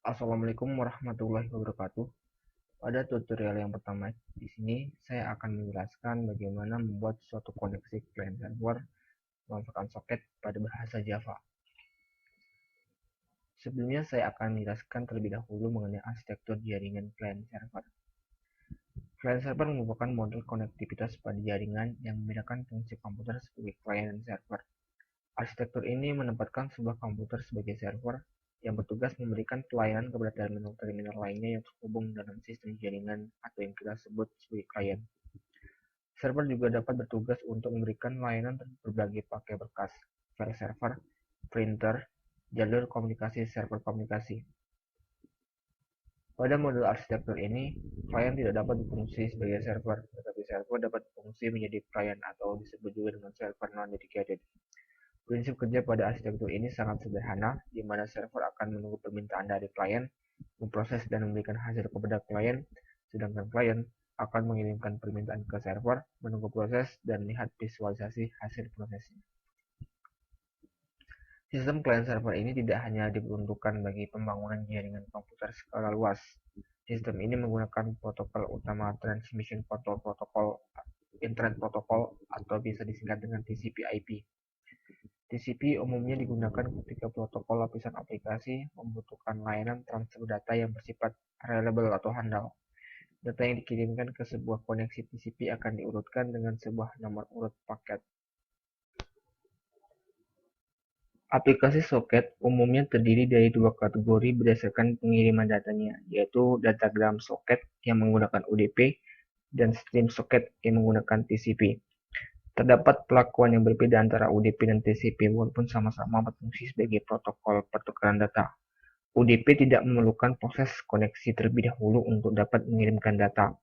Assalamualaikum warahmatullahi wabarakatuh. Pada tutorial yang pertama di sini, saya akan menjelaskan bagaimana membuat suatu koneksi client server menggunakan soket pada bahasa Java. Sebelumnya saya akan menjelaskan terlebih dahulu mengenai arsitektur jaringan client server. Client server merupakan model konektivitas pada jaringan yang membedakan fungsi komputer sebagai client dan server. Arsitektur ini menempatkan sebuah komputer sebagai server yang bertugas memberikan pelayanan kepada terminal-terminal lainnya yang terhubung dalam sistem jaringan atau yang kita sebut sebagai klien. Server juga dapat bertugas untuk memberikan layanan berbagai pakai berkas, file server, printer, jalur komunikasi server komunikasi. Pada model arsitektur ini, klien tidak dapat berfungsi sebagai server, tetapi server dapat berfungsi menjadi klien atau disebut juga dengan server non-dedicated. Prinsip kerja pada arsitektur ini sangat sederhana, di mana server akan menunggu permintaan dari klien, memproses dan memberikan hasil kepada klien, sedangkan klien akan mengirimkan permintaan ke server, menunggu proses, dan melihat visualisasi hasil prosesnya. Sistem klien server ini tidak hanya diperuntukkan bagi pembangunan jaringan komputer skala luas. Sistem ini menggunakan protokol utama Transmission Protocol, Internet Protocol, atau bisa disingkat dengan TCP/IP. TCP umumnya digunakan ketika protokol lapisan aplikasi membutuhkan layanan transfer data yang bersifat reliable atau handal. Data yang dikirimkan ke sebuah koneksi TCP akan diurutkan dengan sebuah nomor urut paket. Aplikasi soket umumnya terdiri dari dua kategori berdasarkan pengiriman datanya, yaitu datagram soket yang menggunakan UDP dan stream soket yang menggunakan TCP. Terdapat pelakuan yang berbeda antara UDP dan TCP walaupun sama-sama berfungsi sebagai protokol pertukaran data. UDP tidak memerlukan proses koneksi terlebih dahulu untuk dapat mengirimkan data.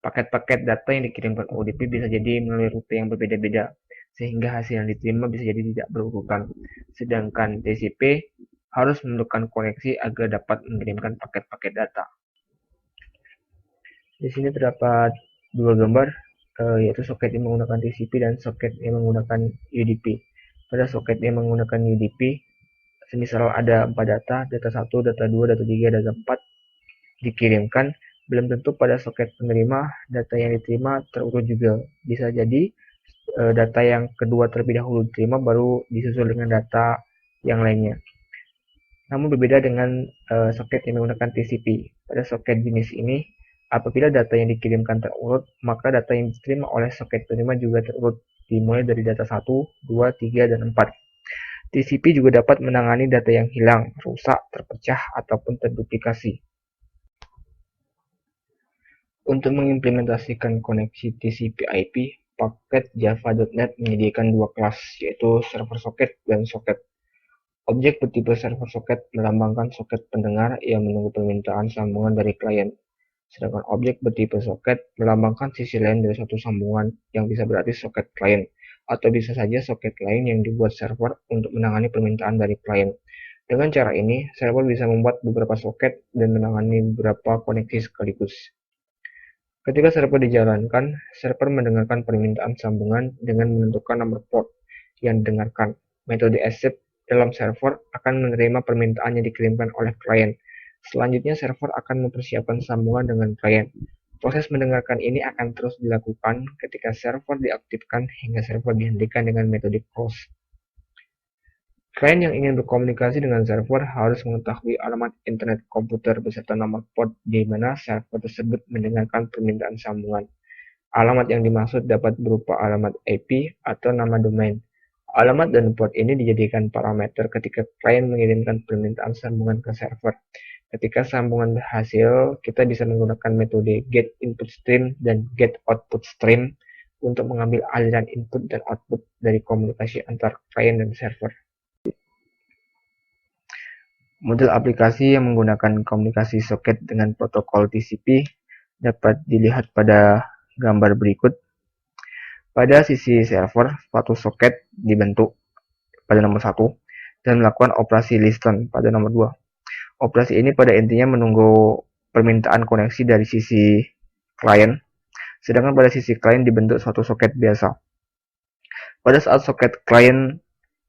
Paket-paket data yang dikirimkan UDP bisa jadi melalui rute yang berbeda-beda, sehingga hasil yang diterima bisa jadi tidak berurutan. Sedangkan TCP harus memerlukan koneksi agar dapat mengirimkan paket-paket data. Di sini terdapat dua gambar, yaitu soket yang menggunakan TCP dan soket yang menggunakan UDP. Pada soket yang menggunakan UDP, semisal ada 4 data 1, data 2, data 3, data 4 dikirimkan, belum tentu pada soket penerima data yang diterima terurut juga. Bisa jadi data yang kedua terlebih dahulu diterima baru disusul dengan data yang lainnya. Namun berbeda dengan soket yang menggunakan TCP. Pada soket jenis ini, apabila data yang dikirimkan terurut, maka data yang diterima oleh soket penerima juga terurut, dimulai dari data 1, 2, 3, dan 4. TCP juga dapat menangani data yang hilang, rusak, terpecah, ataupun terduplikasi. Untuk mengimplementasikan koneksi TCP/IP, paket java.net menyediakan dua kelas, yaitu server socket dan socket. Objek bertipe server socket melambangkan soket pendengar yang menunggu permintaan sambungan dari klien, sedangkan objek bertipe socket melambangkan sisi lain dari suatu sambungan yang bisa berarti soket klien, atau bisa saja soket lain yang dibuat server untuk menangani permintaan dari klien. Dengan cara ini, server bisa membuat beberapa soket dan menangani beberapa koneksi sekaligus. Ketika server dijalankan, server mendengarkan permintaan sambungan dengan menentukan nomor port yang didengarkan. Metode accept dalam server akan menerima permintaan yang dikirimkan oleh klien. Selanjutnya, server akan mempersiapkan sambungan dengan klien. Proses mendengarkan ini akan terus dilakukan ketika server diaktifkan hingga server dihentikan dengan metode close. Klien yang ingin berkomunikasi dengan server harus mengetahui alamat internet komputer beserta nomor port di mana server tersebut mendengarkan permintaan sambungan. Alamat yang dimaksud dapat berupa alamat IP atau nama domain. Alamat dan port ini dijadikan parameter ketika klien mengirimkan permintaan sambungan ke server. Ketika sambungan berhasil, kita bisa menggunakan metode getInputStream dan getOutputStream untuk mengambil aliran input dan output dari komunikasi antar klien dan server. Model aplikasi yang menggunakan komunikasi soket dengan protokol TCP dapat dilihat pada gambar berikut. Pada sisi server, suatu soket dibentuk pada nomor 1 dan melakukan operasi listen pada nomor 2. Operasi ini pada intinya menunggu permintaan koneksi dari sisi klien, sedangkan pada sisi klien dibentuk suatu soket biasa. Pada saat soket klien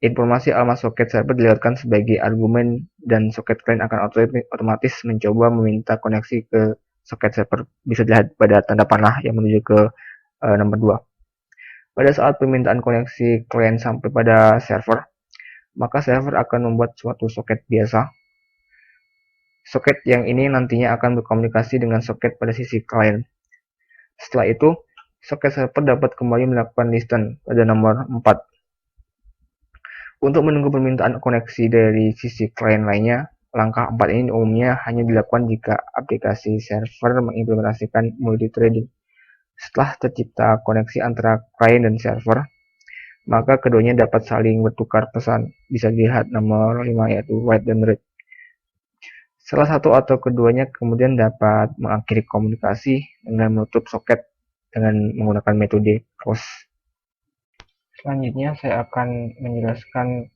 Informasi alamat soket server dilewatkan sebagai argumen dan soket klien akan otomatis mencoba meminta koneksi ke soket server. Bisa dilihat pada tanda panah yang menuju ke nomor 2. Pada saat permintaan koneksi klien sampai pada server, maka server akan membuat suatu soket biasa. Soket yang ini nantinya akan berkomunikasi dengan soket pada sisi klien. Setelah itu, soket server dapat kembali melakukan listen pada nomor 4. Untuk menunggu permintaan koneksi dari sisi klien lainnya, langkah 4 ini umumnya hanya dilakukan jika aplikasi server mengimplementasikan multithreading. Setelah tercipta koneksi antara klien dan server, maka keduanya dapat saling bertukar pesan. Bisa dilihat nomor 5 yaitu write dan read. Salah satu atau keduanya kemudian dapat mengakhiri komunikasi dengan menutup soket dengan menggunakan metode close. Selanjutnya saya akan menjelaskan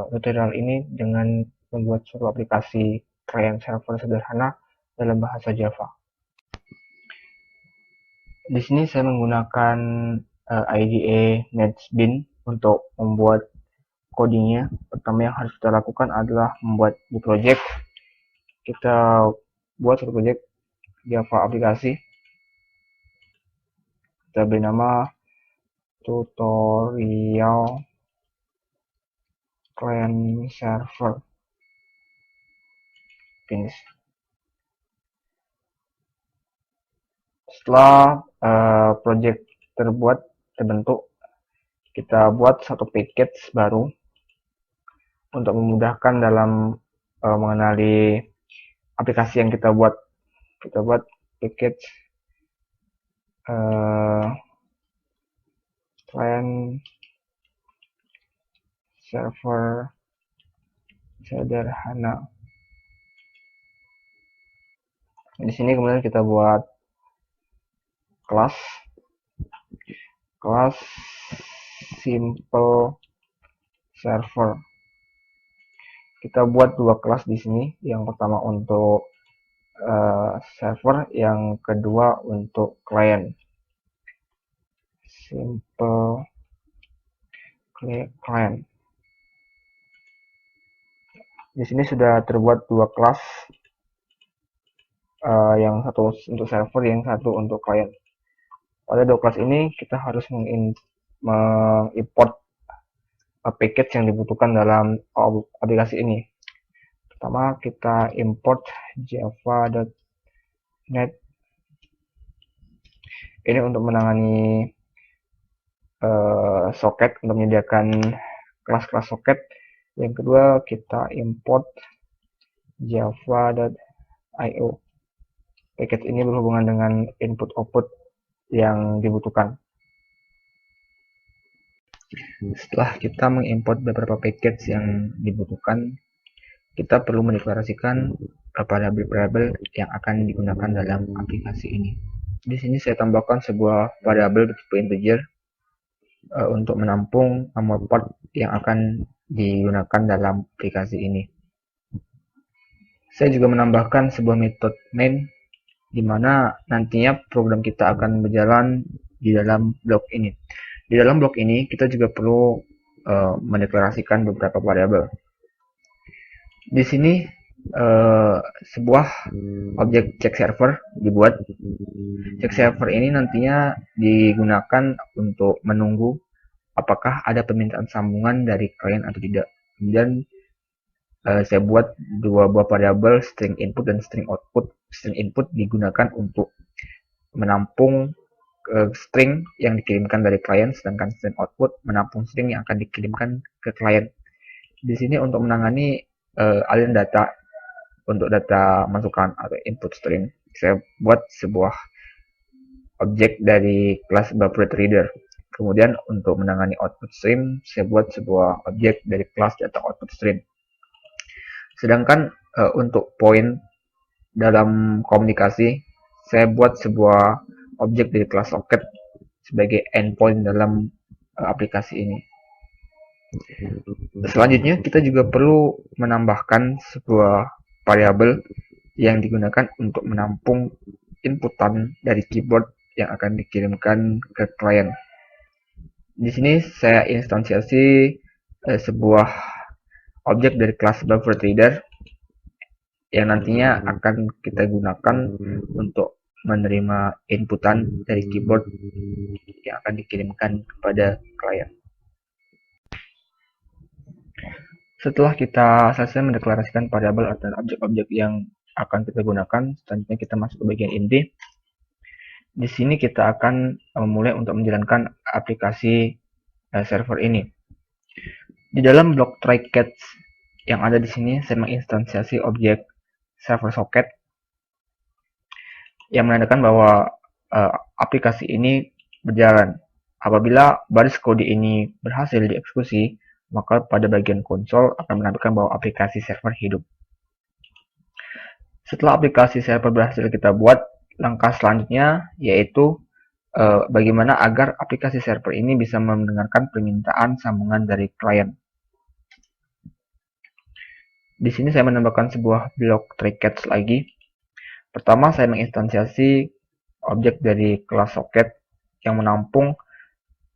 tutorial ini dengan membuat suatu aplikasi client server sederhana dalam bahasa Java. Di sini saya menggunakan IDE NetBeans untuk membuat codingnya. Pertama yang harus kita lakukan adalah membuat di project. Kita buat suatu project Java aplikasi. Kita beri nama tutorial client server. Finish. Setelah project terbentuk, kita buat satu package baru untuk memudahkan dalam mengenali aplikasi yang kita buat. Kita buat package client server sederhana. Di sini kemudian kita buat kelas simple server. Kita buat dua kelas di sini. Yang pertama untuk server, yang kedua untuk client. Simple client. Di sini sudah terbuat dua kelas, yang satu untuk server, yang satu untuk client. Pada dua kelas ini kita harus mengimport package yang dibutuhkan dalam aplikasi ini. Pertama kita import java.net. Ini untuk menangani soket, untuk menyediakan kelas-kelas soket. Yang kedua kita import java.io. Package ini berhubungan dengan input-output yang dibutuhkan. Setelah kita mengimport beberapa package yang dibutuhkan, kita perlu mendeklarasikan variabel-variabel yang akan digunakan dalam aplikasi ini. Di sini saya tambahkan sebuah variabel bertipe integer untuk menampung nomor port yang akan digunakan dalam aplikasi ini. Saya juga menambahkan sebuah metode main, di mana nantinya program kita akan berjalan di dalam blok ini. Di dalam blok ini kita juga perlu mendeklarasikan beberapa variabel. Di sini sebuah objek check server dibuat. Check server ini nantinya digunakan untuk menunggu apakah ada permintaan sambungan dari klien atau tidak. Kemudian saya buat dua buah variabel, string input dan string output. String input digunakan untuk menampung string yang dikirimkan dari klien, sedangkan string output menampung string yang akan dikirimkan ke klien. Di sini untuk menangani aliran data untuk data masukan atau input string, saya buat sebuah objek dari kelas BufferedReader. Kemudian untuk menangani output stream, saya buat sebuah objek dari kelas data output stream. Sedangkan untuk point dalam komunikasi, saya buat sebuah objek dari kelas socket sebagai endpoint dalam aplikasi ini. Selanjutnya kita juga perlu menambahkan sebuah variabel yang digunakan untuk menampung inputan dari keyboard yang akan dikirimkan ke klien. Di sini saya instansiasi sebuah objek dari kelas buffer reader yang nantinya akan kita gunakan untuk menerima inputan dari keyboard yang akan dikirimkan kepada klien. Setelah kita selesai mendeklarasikan variabel dan objek-objek yang akan kita gunakan, selanjutnya kita masuk ke bagian inti. Di sini kita akan memulai untuk menjalankan aplikasi server ini. Di dalam blok try-catch yang ada di sini, saya menginstansiasi objek server socket yang menandakan bahwa aplikasi ini berjalan. Apabila baris kode ini berhasil dieksekusi, maka pada bagian konsol akan menampilkan bahwa aplikasi server hidup. Setelah aplikasi server berhasil kita buat, langkah selanjutnya yaitu bagaimana agar aplikasi server ini bisa mendengarkan permintaan sambungan dari klien. Di sini saya menambahkan sebuah blok try-catch lagi. Pertama, saya menginstansiasi objek dari kelas socket yang menampung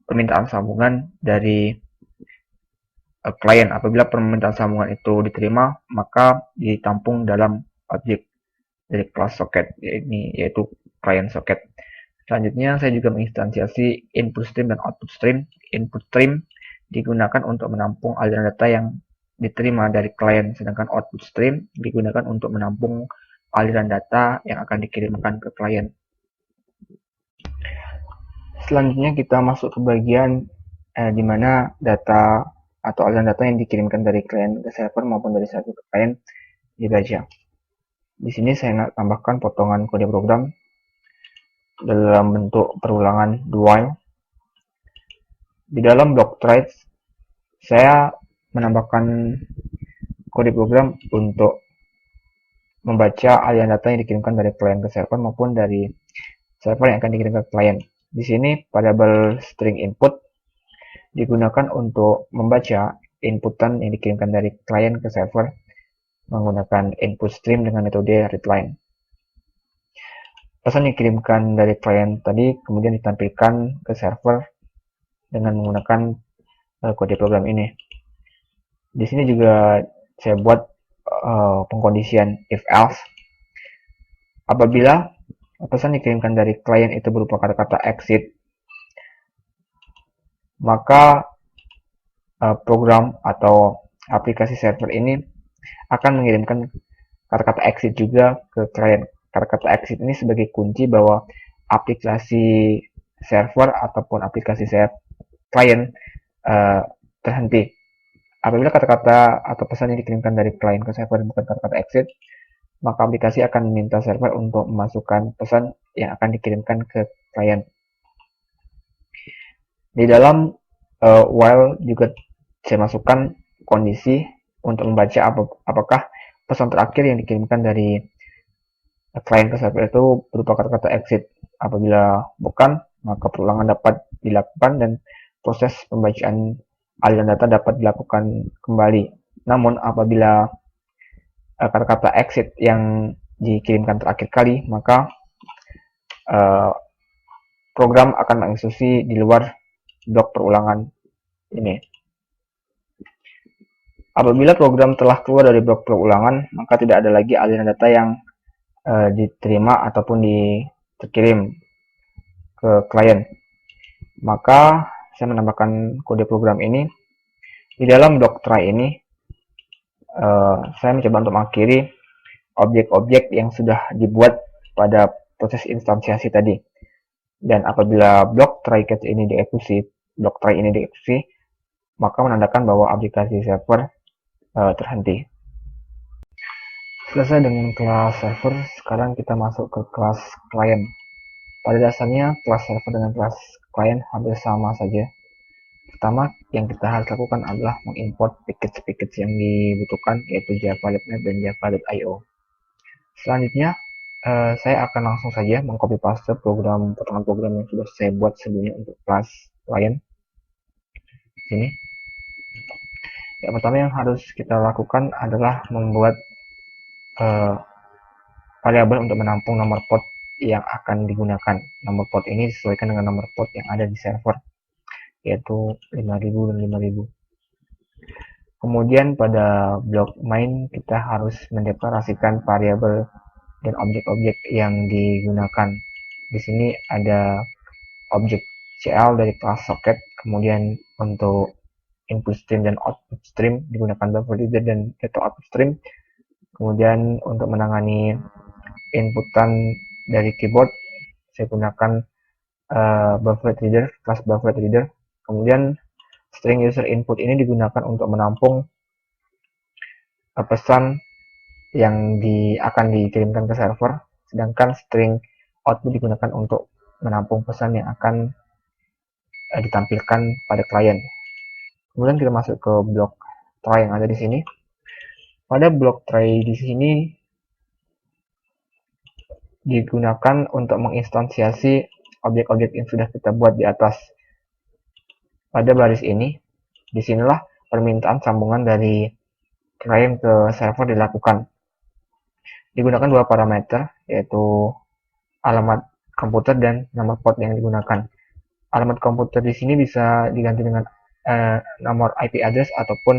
permintaan sambungan dari klien. Apabila permintaan sambungan itu diterima, maka ditampung dalam objek dari kelas socket, yaitu client socket. Selanjutnya, saya juga menginstansiasi input stream dan output stream. Input stream digunakan untuk menampung aliran data yang diterima dari klien, sedangkan output stream digunakan untuk menampung aliran data yang akan dikirimkan ke klien. Selanjutnya kita masuk ke bagian di mana data atau aliran data yang dikirimkan dari klien ke server maupun dari server ke klien dibaca. Di sini saya tambahkan potongan kode program dalam bentuk perulangan do while. Di dalam block threads saya menambahkan kode program untuk membaca aliran data yang dikirimkan dari klien ke server maupun dari server yang akan dikirimkan ke klien. Di sini variabel string input digunakan untuk membaca inputan yang dikirimkan dari klien ke server menggunakan input stream dengan metode readline. Pesan yang dikirimkan dari klien tadi kemudian ditampilkan ke server dengan menggunakan kode program ini. Di sini juga saya buat pengkondisian if else. Apabila pesan dikirimkan dari klien itu berupa kata-kata exit, maka program atau aplikasi server ini akan mengirimkan kata-kata exit juga ke klien. Kata-kata exit ini sebagai kunci bahwa aplikasi server ataupun aplikasi klien terhenti. Apabila kata-kata atau pesan yang dikirimkan dari klien ke server bukan kata-kata exit, maka aplikasi akan meminta server untuk memasukkan pesan yang akan dikirimkan ke klien. Di dalam while juga saya masukkan kondisi untuk membaca apakah pesan terakhir yang dikirimkan dari klien ke server itu berupa kata-kata exit. Apabila bukan, maka perulangan dapat dilakukan dan proses pembacaan aliran data dapat dilakukan kembali. Namun apabila kata-kata exit yang dikirimkan terakhir kali, maka program akan mengeksekusi di luar blok perulangan ini. Apabila program telah keluar dari blok perulangan, maka tidak ada lagi aliran data yang diterima ataupun dikirim ke klien. Maka saya menambahkan kode program ini di dalam blok try ini. Saya mencoba untuk mengakhiri objek-objek yang sudah dibuat pada proses instansiasi tadi. Dan apabila blok try catch ini dieksekusi, blok try ini dieksekusi, maka menandakan bahwa aplikasi server terhenti. Selesai dengan kelas server, sekarang kita masuk ke kelas klien. Pada dasarnya, kelas server dengan kelas klien hampir sama saja. Pertama, yang kita harus lakukan adalah mengimport package-package yang dibutuhkan, yaitu java.net dan java.io. Selanjutnya, saya akan langsung saja mengcopy paste potongan program yang sudah saya buat sebelumnya untuk kelas klien. Ini. Yang pertama yang harus kita lakukan adalah membuat variabel untuk menampung nomor port yang akan digunakan. Nomor port ini disesuaikan dengan nomor port yang ada di server, yaitu 5000 dan 5000. Kemudian pada blok main kita harus mendeklarasikan variabel dan objek-objek yang digunakan. Di sini ada objek CL dari kelas socket, kemudian untuk input stream dan output stream digunakan buffer reader dan data output stream. Kemudian untuk menangani inputan dari keyboard saya gunakan buffer reader, kelas buffer reader. Kemudian string user input ini digunakan untuk menampung pesan yang akan dikirimkan ke server, sedangkan string output digunakan untuk menampung pesan yang akan ditampilkan pada klien. Kemudian kita masuk ke blok try yang ada di sini. Pada blok try di sini digunakan untuk menginstansiasi objek-objek yang sudah kita buat di atas. Pada baris ini, disinilah permintaan sambungan dari klien ke server dilakukan. Digunakan dua parameter, yaitu alamat komputer dan nomor port yang digunakan. Alamat komputer di sini bisa diganti dengan nomor IP address ataupun